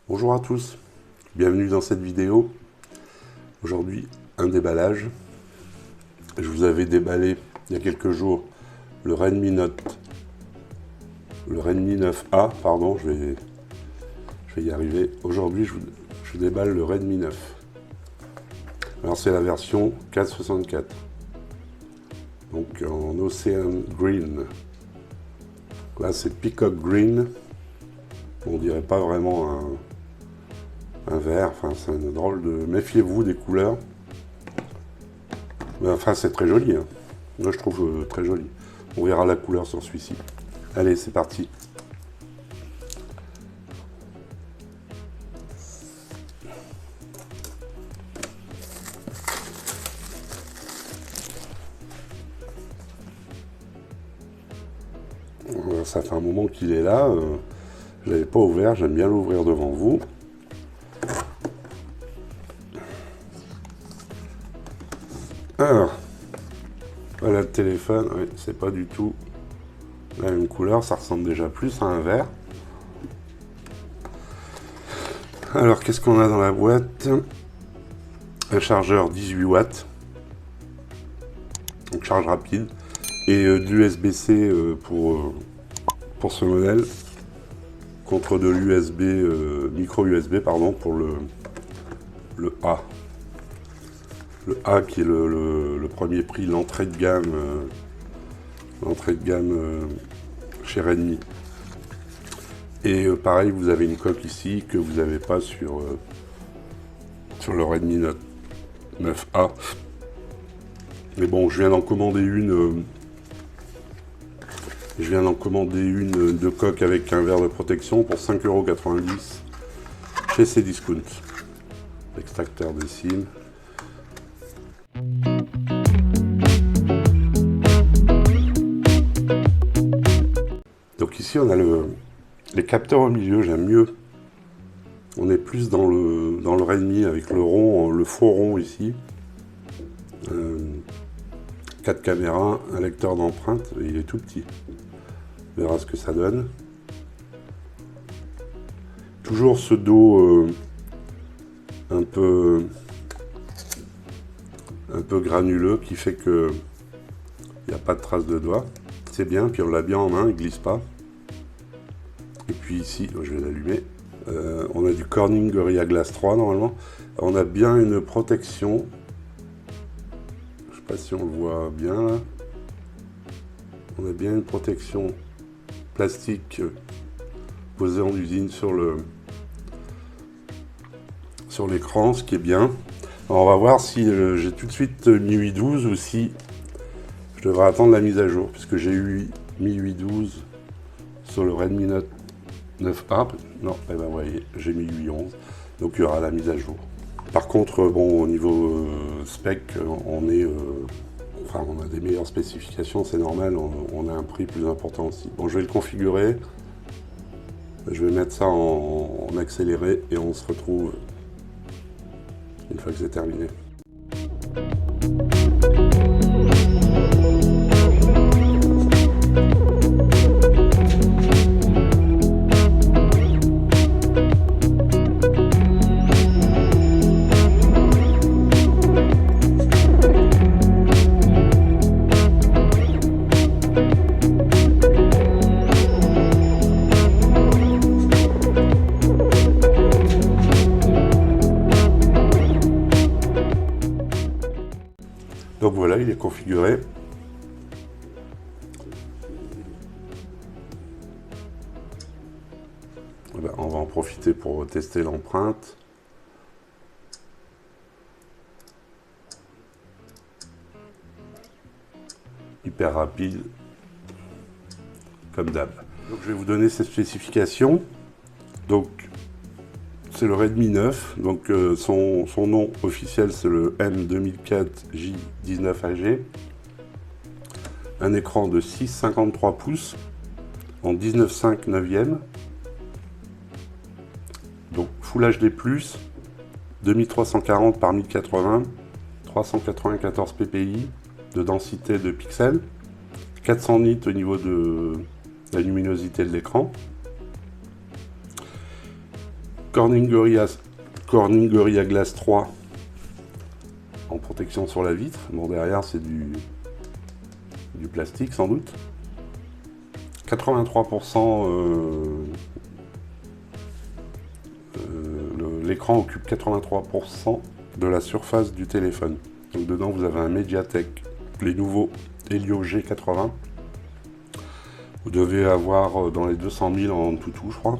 Bonjour à tous, bienvenue dans cette vidéo. Aujourd'hui, un déballage. Je vous avais déballé il y a quelques jours le Redmi 9A, pardon, je vais y arriver. Aujourd'hui, je déballe le Redmi 9. Alors c'est la version 464, donc en Ocean Green. Là c'est Peacock Green, on dirait pas vraiment un vert, enfin c'est un drôle de... Méfiez-vous des couleurs. Mais enfin c'est très joli, hein. Moi je trouve très joli. On verra la couleur sur celui-ci. Allez, c'est parti. Ça fait un moment qu'il est là. Je ne l'avais pas ouvert, j'aime bien l'ouvrir devant vous. Alors, voilà le téléphone, oui, c'est pas du tout la même couleur, ça ressemble déjà plus à un vert. Alors, qu'est-ce qu'on a dans la boîte? Un chargeur 18 watts, donc charge rapide, et de l'USB-C pour ce modèle, contre de l'USB, micro USB, pardon, pour le A. Le A qui est le premier prix, l'entrée de gamme chez Redmi. Et pareil, vous avez une coque ici que vous n'avez pas sur le Redmi Note 9A. Mais bon, je viens d'en commander une. De coque avec un verre de protection pour 5,90 € chez Cdiscount. Extracteur de SIM. Donc ici on a les capteurs au milieu, j'aime mieux. On est plus dans le Redmi avec le rond, le faux rond ici. 4 caméras, un lecteur d'empreintes, il est tout petit. On verra ce que ça donne. Toujours ce dos un peu granuleux qui fait que il n'y a pas de traces de doigts. C'est bien, puis on l'a bien en main, il glisse pas. Et puis ici, je vais l'allumer. On a du Corning Gorilla Glass 3 normalement. On a bien une protection. Je sais pas si on le voit bien là. On a bien une protection plastique posée en usine sur l'écran, ce qui est bien. Alors on va voir si j'ai tout de suite MIUI 12 ou si je devrais attendre la mise à jour, puisque j'ai eu MIUI 12 sur le Redmi Note 9A. Non, eh ben, vous voyez, j'ai MIUI 11, donc il y aura la mise à jour. Par contre, bon, au niveau spec, on a des meilleures spécifications, c'est normal, on a un prix plus important aussi. Bon, je vais le configurer, je vais mettre ça en accéléré et on se retrouve une fois que c'est terminé. Donc voilà, il est configuré. Voilà, on va en profiter pour tester l'empreinte. Hyper rapide, comme d'hab. Donc je vais vous donner ces spécifications. Donc c'est le Redmi 9, donc son nom officiel c'est le M2004J19AG. Un écran de 6,53 pouces en 19,5 neuvième. Donc Full HD+, 2340 par 1080, 394 ppi de densité de pixels, 400 nits au niveau de la luminosité de l'écran. Corning Gorilla Glass 3 en protection sur la vitre. Bon, derrière c'est du plastique sans doute. 83%, l'écran occupe 83% de la surface du téléphone. Donc dedans vous avez un Mediatek, les nouveaux Helio G80. Vous devez avoir dans les 200 000 en tout, je crois.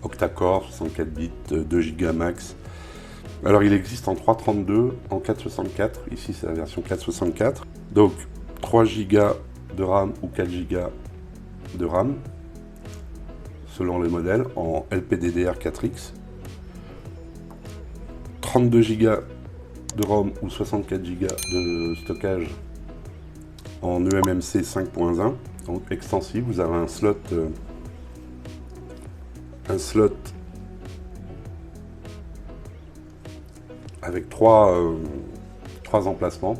Octa-core, 64 bits, 2 Go max. Alors il existe en 3.32, en 4.64. Ici c'est la version 4.64. Donc 3 Go de RAM ou 4 Go de RAM, selon les modèles, en LPDDR4X. 32 Go de ROM ou 64 Go de stockage en eMMC 5.1, donc extensible. Vous avez un slot avec trois emplacements.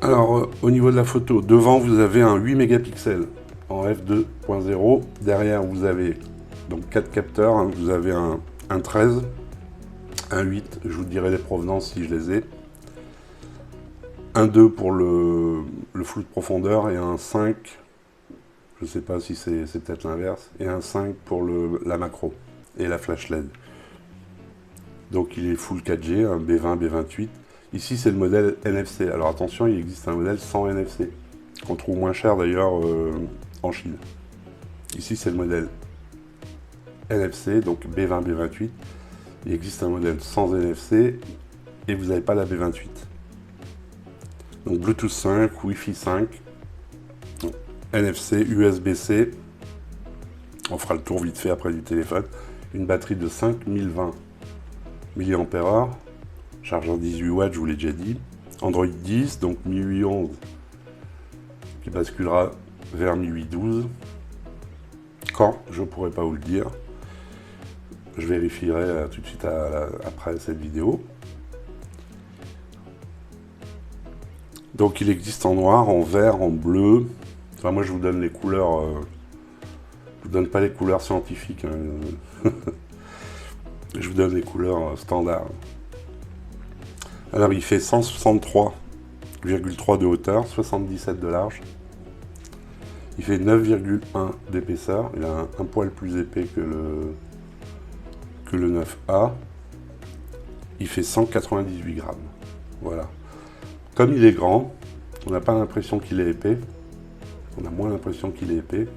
Alors au niveau de la photo, devant vous avez un 8 mégapixels en f2.0, derrière vous avez donc 4 capteurs, hein. Vous avez un 13, un 8, je vous dirai les provenances si je les ai, un 2 pour le flou de profondeur et un 5, je ne sais pas si c'est peut-être l'inverse, et un 5 pour la macro et la flash LED. Donc il est full 4G, un B20, B28. Ici c'est le modèle NFC. Alors attention, il existe un modèle sans NFC, qu'on trouve moins cher d'ailleurs en Chine. Ici c'est le modèle NFC, donc B20, B28. Il existe un modèle sans NFC et vous n'avez pas la B28. Donc Bluetooth 5, Wi-Fi 5, NFC, USB-C. On fera le tour vite fait après du téléphone. Une batterie de 5020 mAh. Chargeur 18 watts, je vous l'ai déjà dit. Android 10, donc MIUI 11 qui basculera vers MIUI 12. Quand, je ne pourrais pas vous le dire. Je vérifierai tout de suite après cette vidéo. Donc il existe en noir, en vert, en bleu. Enfin moi je vous donne les couleurs. Je vous donne pas les couleurs scientifiques. Hein. Je vous donne les couleurs standards. Alors il fait 163,3 de hauteur, 77 de large. Il fait 9,1 d'épaisseur. Il a un poil plus épais que le 9A. Il fait 198 grammes. Voilà. Comme il est grand, on n'a pas l'impression qu'il est épais. On a moins l'impression qu'il est épais.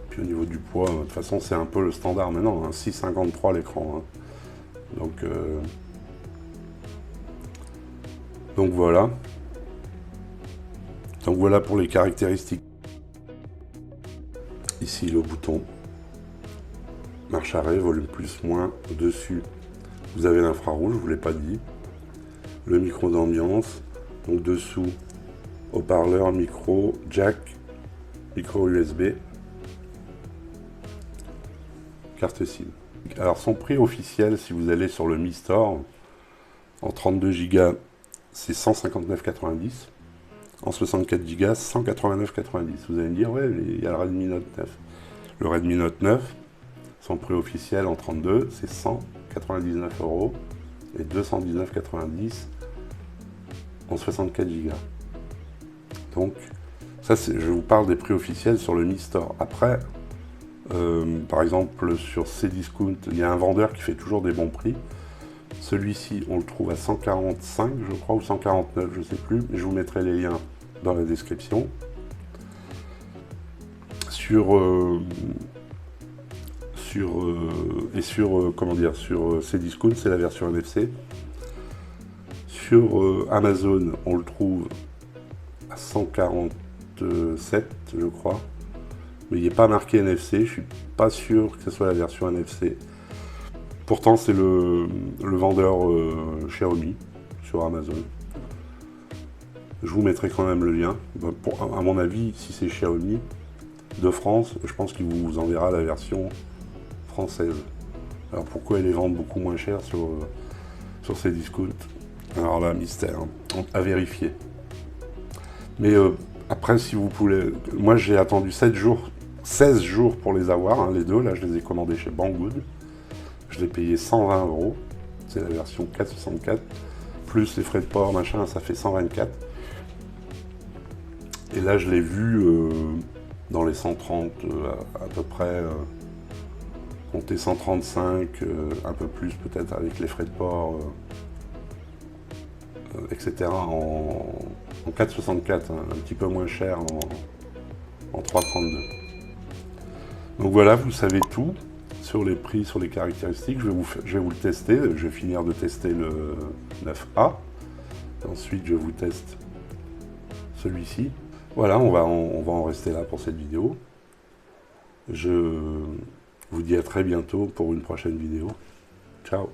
Puis au niveau du poids, de toute façon c'est un peu le standard maintenant, hein, 6,53 l'écran. Hein. Donc voilà. Donc voilà pour les caractéristiques. Ici le bouton marche arrêt, volume plus moins. Dessus vous avez l'infrarouge, je vous l'ai pas dit. Le micro d'ambiance. Donc dessous haut-parleur, micro, jack, micro USB, carte SIM. Alors son prix officiel, si vous allez sur le Mi Store, en 32 Go, c'est 159,90. En 64 Go, 189,90. Vous allez me dire, ouais, il y a le Redmi Note 9. Le Redmi Note 9, son prix officiel en 32, c'est 199 € et 219,90 en 64 Go. Donc, ça, je vous parle des prix officiels sur le Mi Store. Après, par exemple, sur Cdiscount, il y a un vendeur qui fait toujours des bons prix. Celui-ci, on le trouve à 145, je crois, ou 149, je ne sais plus. Je vous mettrai les liens dans la description. Sur Cdiscount, c'est la version NFC. Sur Amazon, on le trouve à 147, je crois. Mais il n'est pas marqué NFC, je ne suis pas sûr que ce soit la version NFC. Pourtant, c'est le vendeur Xiaomi sur Amazon. Je vous mettrai quand même le lien. À mon avis, si c'est Xiaomi de France, je pense qu'il vous enverra la version française. Alors pourquoi ils les vendent beaucoup moins cher sur ces discounts? Alors là, mystère, hein, à vérifier. Mais après, si vous voulez... Moi, j'ai attendu 16 jours pour les avoir, hein, les deux. Là, je les ai commandés chez Banggood. Je l'ai payé 120 €. C'est la version 4,64. Plus les frais de port, machin, ça fait 124. Et là, je l'ai vu dans les 130 à peu près. Compter 135, un peu plus peut-être avec les frais de port, etc. en 4,64, hein, un petit peu moins cher en 3,32. Donc voilà, vous savez tout sur les prix, sur les caractéristiques. Je vais vous le tester. Je vais finir de tester le 9A. Ensuite, je vous teste celui-ci. Voilà, on va en rester là pour cette vidéo. Je vous dis à très bientôt pour une prochaine vidéo. Ciao!